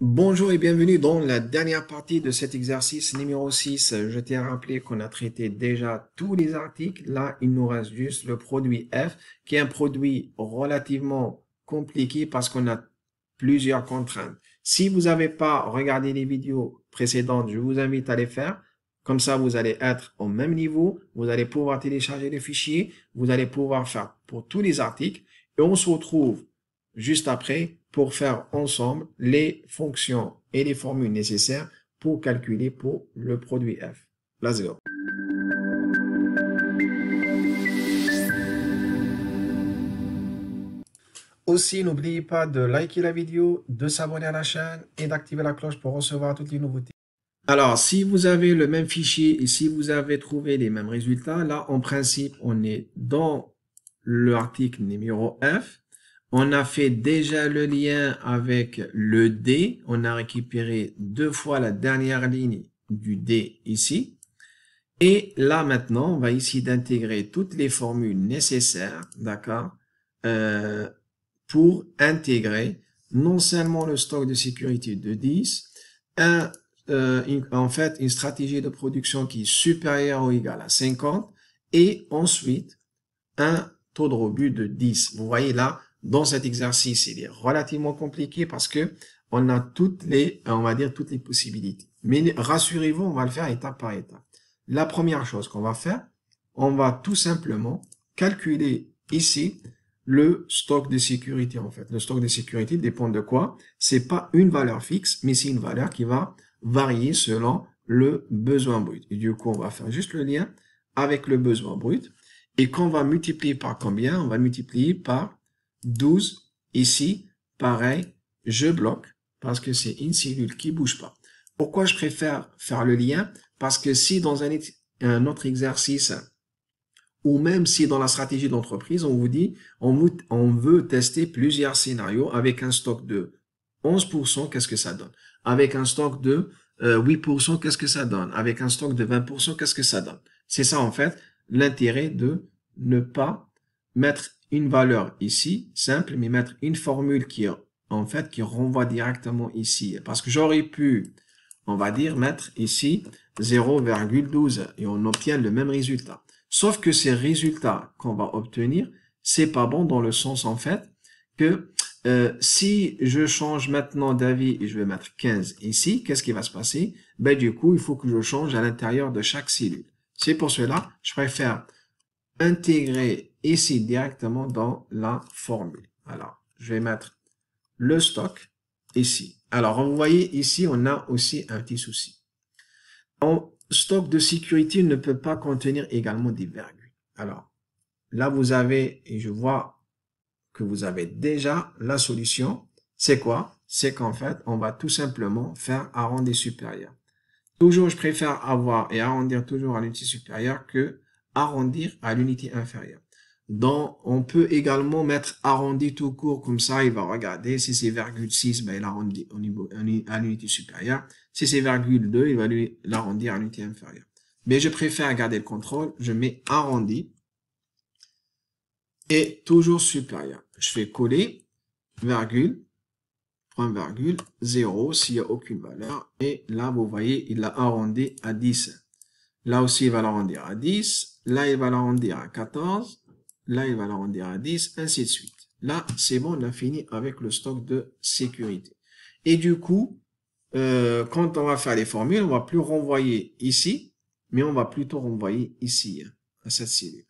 Bonjour et bienvenue dans la dernière partie de cet exercice numéro 6. Je tiens à rappeler qu'on a traité déjà tous les articles. Là, il nous reste juste le produit F, qui est un produit relativement compliqué parce qu'on a plusieurs contraintes. Si vous n'avez pas regardé les vidéos précédentes, je vous invite à les faire. Comme ça, vous allez être au même niveau. Vous allez pouvoir télécharger les fichiers. Vous allez pouvoir faire pour tous les articles. Et on se retrouve juste après pour faire ensemble les fonctions et les formules nécessaires pour calculer pour le produit F. Let's go. Aussi, n'oubliez pas de liker la vidéo, de s'abonner à la chaîne et d'activer la cloche pour recevoir toutes les nouveautés. Alors, si vous avez le même fichier et si vous avez trouvé les mêmes résultats, là, en principe, on est dans l'article numéro F. On a fait déjà le lien avec le D. On a récupéré deux fois la dernière ligne du D ici. Et là, maintenant, on va ici d'intégrer toutes les formules nécessaires, d'accord, pour intégrer non seulement le stock de sécurité de 10, en fait, une stratégie de production qui est supérieure ou égale à 50, et ensuite, un taux de rebut de 10. Vous voyez là, dans cet exercice, il est relativement compliqué parce que on a toutes les, on va dire, toutes les possibilités. Mais rassurez-vous, on va le faire étape par étape. La première chose qu'on va faire, on va tout simplement calculer ici le stock de sécurité, en fait. Le stock de sécurité dépend de quoi? C'est pas une valeur fixe, mais c'est une valeur qui va varier selon le besoin brut. Et du coup, on va faire juste le lien avec le besoin brut. Et qu'on va multiplier par combien? On va multiplier par 12. Ici, pareil, je bloque parce que c'est une cellule qui bouge pas. Pourquoi je préfère faire le lien? Parce que si dans un autre exercice, ou même si dans la stratégie d'entreprise, on vous dit, on veut tester plusieurs scénarios avec un stock de 11%, qu'est-ce que ça donne? Avec un stock de 8%, qu'est-ce que ça donne? Avec un stock de 20%, qu'est-ce que ça donne? C'est ça, en fait, l'intérêt de ne pas mettre une valeur ici, simple, mais mettre une formule qui, en fait, qui renvoie directement ici. Parce que j'aurais pu, on va dire, mettre ici 0,12 et on obtient le même résultat. Sauf que ces résultats qu'on va obtenir, c'est pas bon dans le sens, en fait, que si je change maintenant d'avis et je vais mettre 15 ici, qu'est-ce qui va se passer? Ben, du coup, il faut que je change à l'intérieur de chaque cellule. C'est pour cela, je préfère intégrer ici directement dans la formule. Alors, je vais mettre le stock ici. Alors, vous voyez ici, on a aussi un petit souci. Un stock de sécurité ne peut pas contenir également des virgules. Alors, là, vous avez, et je vois que vous avez déjà la solution. C'est quoi? C'est qu'en fait, on va tout simplement faire arrondi supérieur. Toujours, je préfère avoir et arrondir toujours à l'unité supérieure que arrondir à l'unité inférieure. Donc, on peut également mettre arrondi tout court, comme ça, il va regarder. Si c'est virgule 6, ben, il arrondit au niveau, à l'unité supérieure. Si c'est virgule 2, il va l'arrondir à l'unité inférieure. Mais je préfère garder le contrôle. Je mets arrondi et toujours supérieur. Je fais coller, virgule, point virgule, 0 s'il n'y a aucune valeur. Et là, vous voyez, il l'a arrondi à 10. Là aussi, il va l'arrondir à 10. Là, il va l'arrondir à 14. Là, il va l'arrondir à 10, ainsi de suite. Là, c'est bon, on a fini avec le stock de sécurité. Et du coup, quand on va faire les formules, on va plus renvoyer ici, mais on va plutôt renvoyer ici, à cette cellule.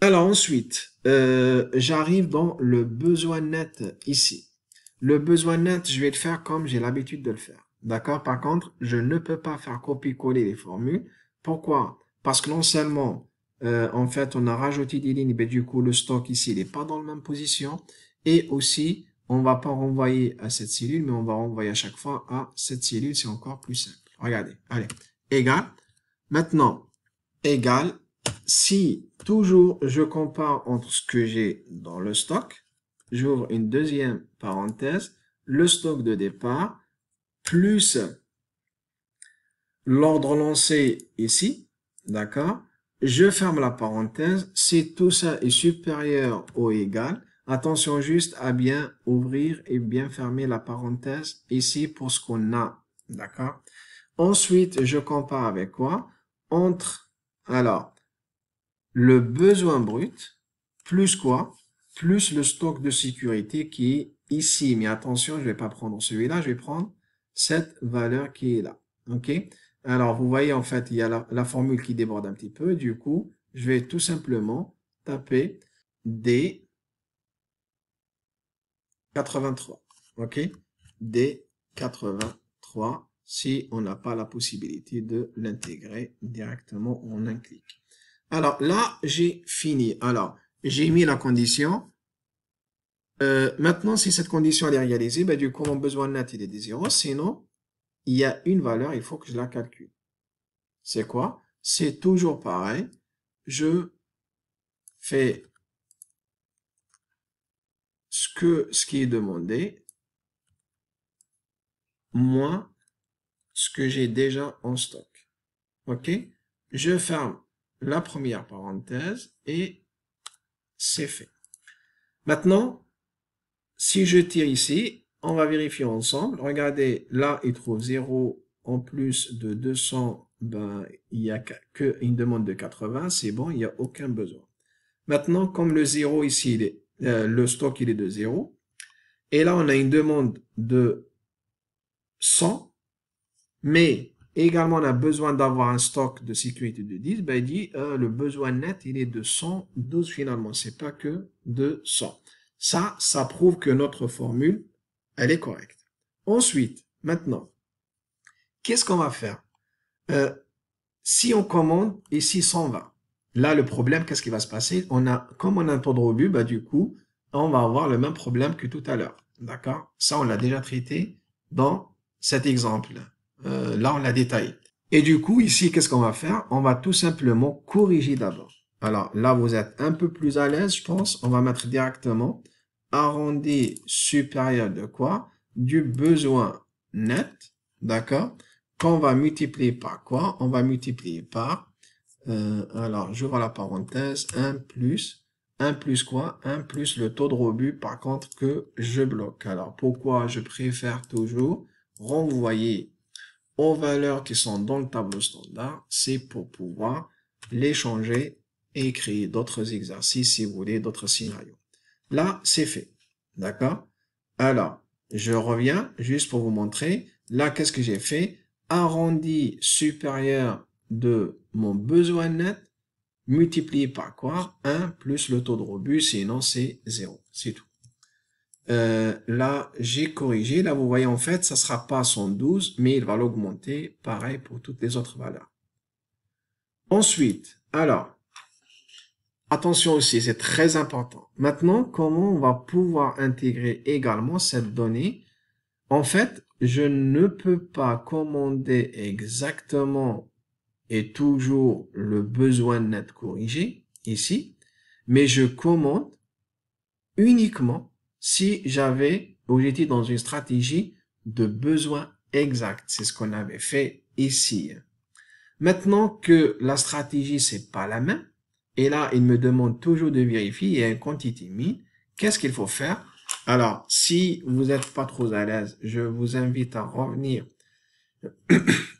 Alors ensuite, j'arrive dans le besoin net ici. Le besoin net, je vais le faire comme j'ai l'habitude de le faire. D'accord? Par contre, je ne peux pas faire copier-coller les formules. Pourquoi? Parce que non seulement, en fait, on a rajouté des lignes, mais du coup, le stock ici, il n'est pas dans la même position. Et aussi, on va pas renvoyer à cette cellule, mais on va renvoyer à chaque fois à cette cellule. C'est encore plus simple. Regardez. Allez. Égal. Maintenant, égal. Si toujours je compare entre ce que j'ai dans le stock, j'ouvre une deuxième parenthèse, le stock de départ, plus l'ordre lancé ici, d'accord? Je ferme la parenthèse, si tout ça est supérieur ou égal, Attention juste à bien ouvrir et bien fermer la parenthèse ici pour ce qu'on a. D'accord? Ensuite, je compare avec quoi? Entre, alors, le besoin brut, plus quoi? Plus le stock de sécurité qui est ici. Mais attention, je vais pas prendre celui-là, je vais prendre cette valeur qui est là. OK? Alors, vous voyez, en fait, il y a la formule qui déborde un petit peu. Du coup, je vais tout simplement taper D83. OK? D83 si on n'a pas la possibilité de l'intégrer directement en un clic. Alors là, j'ai fini. Alors, j'ai mis la condition. Maintenant, si cette condition elle est réalisée, ben, du coup, mon besoin net, il est de 0. Sinon, il y a une valeur, il faut que je la calcule. C'est quoi? C'est toujours pareil. Je fais ce qui est demandé, moins ce que j'ai déjà en stock. OK? Je ferme la première parenthèse et c'est fait. Maintenant, si je tire ici, on va vérifier ensemble. Regardez, là, il trouve 0 en plus de 200. Ben, il n'y a qu'une demande de 80. C'est bon, il n'y a aucun besoin. Maintenant, comme le 0 ici, le stock, il est de 0. Et là, on a une demande de 100. Mais également, on a besoin d'avoir un stock de sécurité de 10. Ben, il dit, le besoin net, il est de 112 finalement. C'est pas que de 100. Ça prouve que notre formule, elle est correcte. Ensuite, maintenant, qu'est-ce qu'on va faire? Si on commande ici 120, là, le problème, qu'est-ce qui va se passer? Comme on a un taux de rebut, bah, du coup, on va avoir le même problème que tout à l'heure. D'accord? Ça, on l'a déjà traité dans cet exemple. Là, on l'a détaillé. Et du coup, ici, qu'est-ce qu'on va faire? On va tout simplement corriger d'abord. Alors, là, vous êtes un peu plus à l'aise, je pense. On va mettre directement arrondi supérieur de quoi? Du besoin net, d'accord? Qu'on va multiplier par quoi? On va multiplier par, alors j'ouvre la parenthèse, 1 plus quoi? 1 plus le taux de rebut par contre que je bloque. Alors pourquoi je préfère toujours renvoyer aux valeurs qui sont dans le tableau standard? C'est pour pouvoir les changer et créer d'autres exercices si vous voulez, d'autres scénarios. Là, c'est fait. D'accord? Alors, je reviens juste pour vous montrer. Là, qu'est-ce que j'ai fait? Arrondi supérieur de mon besoin net multiplié par quoi? 1 plus le taux de rebut, sinon c'est 0. C'est tout. Là, j'ai corrigé. Là, vous voyez, en fait, ça sera pas 112, mais il va l'augmenter. Pareil pour toutes les autres valeurs. Ensuite, alors, attention aussi, c'est très important. Maintenant, comment on va pouvoir intégrer également cette donnée? En fait, je ne peux pas commander exactement et toujours le besoin net corrigé ici, mais je commande uniquement si j'avais ou j'étais dans une stratégie de besoin exact. C'est ce qu'on avait fait ici. Maintenant que la stratégie c'est pas la même, et là il me demande toujours de vérifier, il y a un quantity min, qu'est-ce qu'il faut faire? Alors, si vous n'êtes pas trop à l'aise, je vous invite à revenir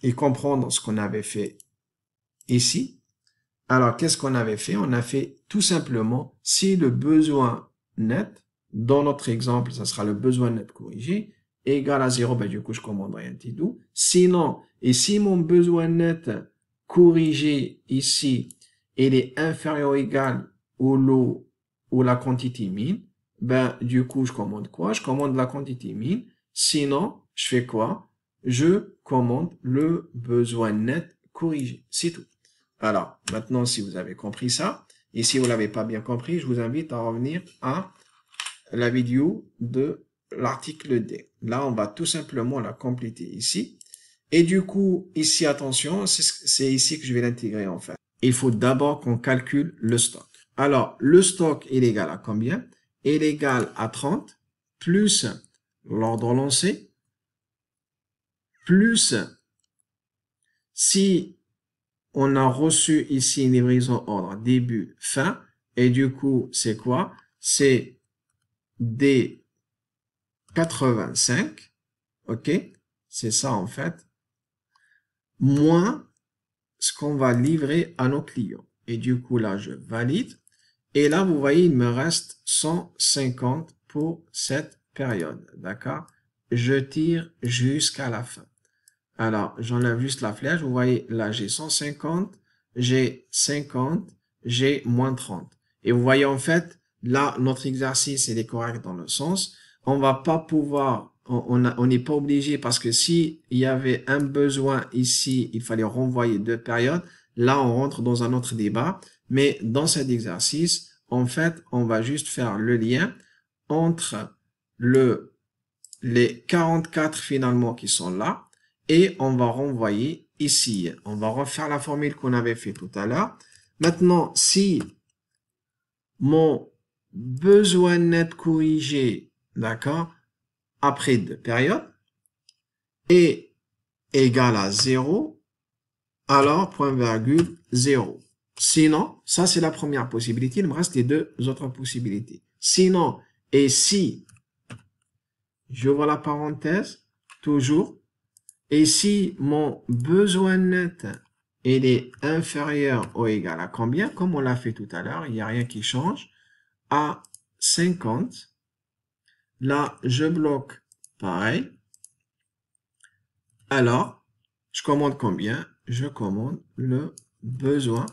et comprendre ce qu'on avait fait ici. Alors, qu'est-ce qu'on avait fait? On a fait tout simplement, si le besoin net, dans notre exemple, ça sera le besoin net corrigé, égal à 0, ben, du coup, je commanderai un petit tout. Sinon, et si mon besoin net corrigé ici, il est inférieur ou égal au lot ou la quantité min, ben, du coup, je commande quoi? Je commande la quantité min. Sinon, je fais quoi? Je commande le besoin net corrigé. C'est tout. Alors, maintenant, si vous avez compris ça, et si vous l'avez pas bien compris, je vous invite à revenir à la vidéo de l'article D. Là, on va tout simplement la compléter ici. Et du coup, ici, attention, c'est ici que je vais l'intégrer en fait. Il faut d'abord qu'on calcule le stock. Alors, le stock est égal à combien? Il est égal à 30 plus l'ordre lancé plus si on a reçu ici une livraison ordre début, fin. Et du coup, c'est quoi? C'est des 85, ok, c'est ça en fait, moins ce qu'on va livrer à nos clients. Et du coup, là, je valide. Et là, vous voyez, il me reste 150 pour cette période, d'accord? Je tire jusqu'à la fin. Alors, j'enlève juste la flèche. Vous voyez, là, j'ai 150, j'ai 50, j'ai moins 30. Et vous voyez, en fait, là, notre exercice, il est correct dans le sens. On va pas pouvoir, on n'est pas obligé parce que si il y avait un besoin ici, il fallait renvoyer 2 périodes. Là, on rentre dans un autre débat. Mais dans cet exercice, en fait, on va juste faire le lien entre les 44 finalement qui sont là et on va renvoyer ici. On va refaire la formule qu'on avait fait tout à l'heure. Maintenant, si mon besoin net corrigé, d'accord, après 2 périodes, est égal à 0, alors point virgule 0. Sinon, ça c'est la première possibilité, il me reste les 2 autres possibilités. Sinon, et si, j'ouvre la parenthèse, toujours, et si mon besoin net il est inférieur ou égal à combien, comme on l'a fait tout à l'heure, il n'y a rien qui change, à 50, là je bloque pareil, alors je commande combien? Je commande le besoin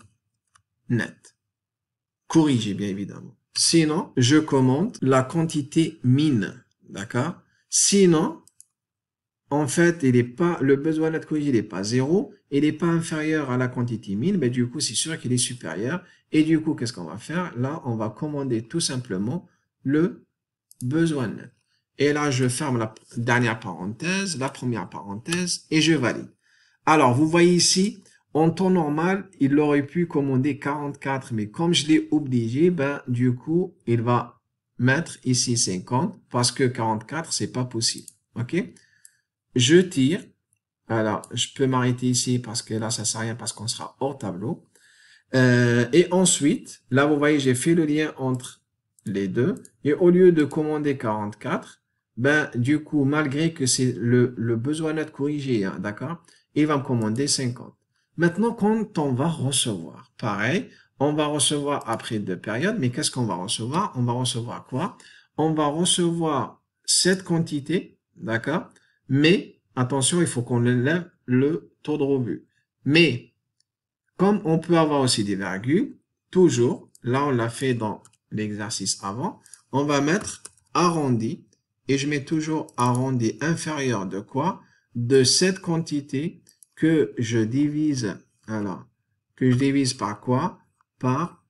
net. Corrigé, bien évidemment. Sinon, je commande la quantité mine. D'accord? Sinon, en fait, le besoin net corrigé n'est pas 0, il n'est pas inférieur à la quantité mine, mais du coup, c'est sûr qu'il est supérieur. Et du coup, qu'est-ce qu'on va faire? Là, on va commander tout simplement le besoin net. Et là, je ferme la dernière parenthèse, la première parenthèse, et je valide. Alors, vous voyez ici, en temps normal, il aurait pu commander 44, mais comme je l'ai obligé, ben, du coup, il va mettre ici 50, parce que 44, c'est pas possible. OK? Je tire. Alors, je peux m'arrêter ici parce que là, ça sert à rien parce qu'on sera hors tableau. Et ensuite, là, vous voyez, j'ai fait le lien entre les deux. Et au lieu de commander 44, ben, du coup, malgré que c'est le besoin net corrigé, hein, d'accord, il va me commander 50. Maintenant, quand on va recevoir, pareil, on va recevoir après 2 périodes, mais qu'est-ce qu'on va recevoir? On va recevoir quoi? On va recevoir cette quantité, d'accord? Mais, attention, il faut qu'on élève le taux de rebut. Mais, comme on peut avoir aussi des virgules, toujours, là on l'a fait dans l'exercice avant, on va mettre arrondi, et je mets toujours arrondi inférieur de quoi? De cette quantité que je divise, alors, que je divise par quoi? Par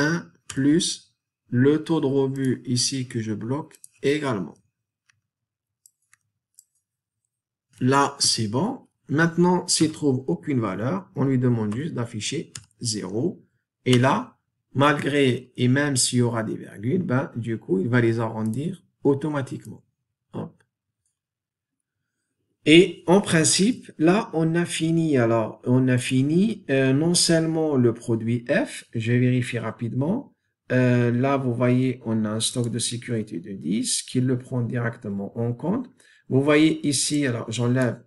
1 plus le taux de rebut ici que je bloque également. Là, c'est bon. Maintenant, s'il trouve aucune valeur, on lui demande juste d'afficher 0. Et là, malgré, et même s'il y aura des virgules, ben, du coup, il va les arrondir automatiquement. Hop. Et en principe, là, on a fini. Alors, on a fini non seulement le produit F, je vais vérifier rapidement. Là, vous voyez, on a un stock de sécurité de 10 qui le prend directement en compte. Vous voyez ici, alors j'enlève.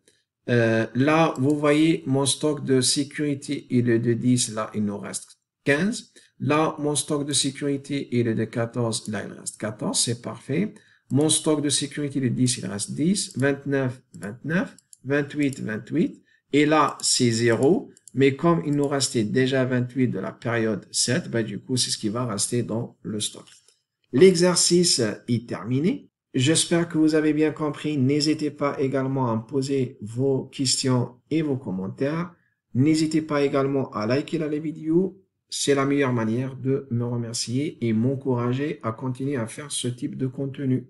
Là, vous voyez, mon stock de sécurité, il est de 10. Là, il nous reste 15. Là, mon stock de sécurité, il est de 14. Là, il reste 14. C'est parfait. Mon stock de sécurité de 10, il reste 10, 29, 29, 28, 28. Et là, c'est 0. Mais comme il nous restait déjà 28 de la période 7, ben, du coup, c'est ce qui va rester dans le stock. L'exercice est terminé. J'espère que vous avez bien compris. N'hésitez pas également à me poser vos questions et vos commentaires. N'hésitez pas également à liker la vidéo. C'est la meilleure manière de me remercier et m'encourager à continuer à faire ce type de contenu.